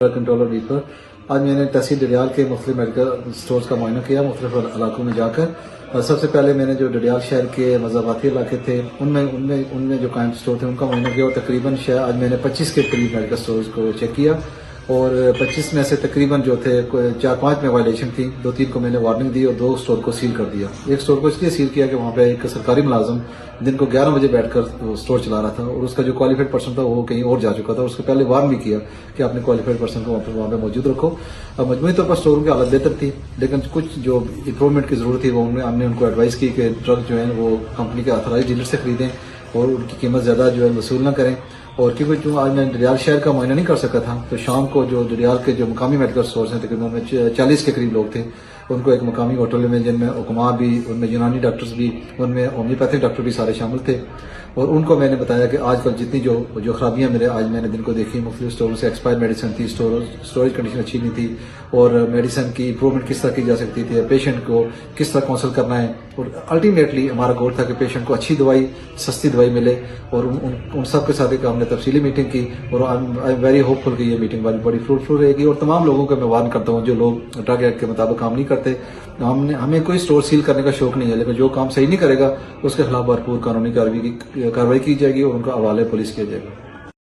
Controller D پر آج میں نے تحصیل ڈڈیال کے مختلف میڈیکل سٹورز کا معائنہ کیا مختلف علاقوں میں جا کر. سب سے پہلے میں نے جو ڈڈیال شہر کے مضافاتی علاقے تھے ان میں جو قائم سٹور تھے ان کا معائنہ کیا اور تقریباً آج میں نے 25 کے قریب میڈیکل سٹورز کو چیک کیا اور 25 میں سے تقریباً جو تھے 4-5 میں وائلیشن تھی. 2-3 کو میں نے وارننگ دی اور 2 سٹور کو سیل کر دیا. ایک سٹور کو اس لیے سیل کیا کہ وہاں پہ ایک سرکاری ملازم دن کو 11 بجے بیٹھ کر سٹور چلا رہا تھا اور اس کا جو کوالیفائڈ پرسن تھا وہ کہیں اور جا چکا تھا. اس کو پہلے وارن بھی کیا کہ اپنے کوالیفائڈ پرسن کو وہاں پہ موجود رکھو. مجموعی طور پر سٹوروں کی حالت بہتر تھی لیکن کچھ جو امپروومنٹ کی ضرورت تھی وہ ہم نے ان کو ایڈوائز کی کہ ڈرگ جو ہیں وہ کمپنی کے آتھرائز ڈیلر سے خریدیں اور ان کی قیمت زیادہ جو ہے وصول نہ کریں. اور کیونکہ آج میں ڈڈیال شہر کا معائنہ نہیں کر سکا تھا تو شام کو جو ڈڈیال کے جو مقامی میڈیکل سٹورز ہیں تقریباً 40 کے قریب لوگ تھے ان کو ایک مقامی ہوٹل میں جن میں حکما بھی ان میں یونانی ڈاکٹرز بھی ان میں ہومیوپیتھک ڈاکٹر بھی سارے شامل تھے اور ان کو میں نے بتایا کہ آج کل جتنی جو خرابیاں آج میں نے دن کو دیکھی مختلف سٹوروں سے ایکسپائر میڈیسن تھی اسٹوریج کنڈیشن اچھی نہیں تھی اور میڈیسن کی امپروومنٹ کس طرح کی جا سکتی تھی پیشنٹ کو کس طرح کونسل کرنا ہے اور الٹیمیٹلی ہمارا گول تھا کہ پیشنٹ کو اچھی دوائی سستی دوائی ملے اور ان سب کے ساتھ ایک ہم نے تفصیلی میٹنگ کی اور آئی ایم ویری ہوپ فل کہ یہ میٹنگ بڑی فروٹفل رہے گی. اور تمام لوگوں کو میں وارن کرتا ہوں جو لوگ ڈرگ ایکٹ کے مطابق کام نہیں کرتے ہمیں کوئی سٹور سیل کرنے کا شوق نہیں ہے لیکن جو کام صحیح نہیں کرے گا اس کے خلاف بھرپور قانونی کارروائی کی جائے گی اور ان کا حوالے پولیس کیا جائے گا.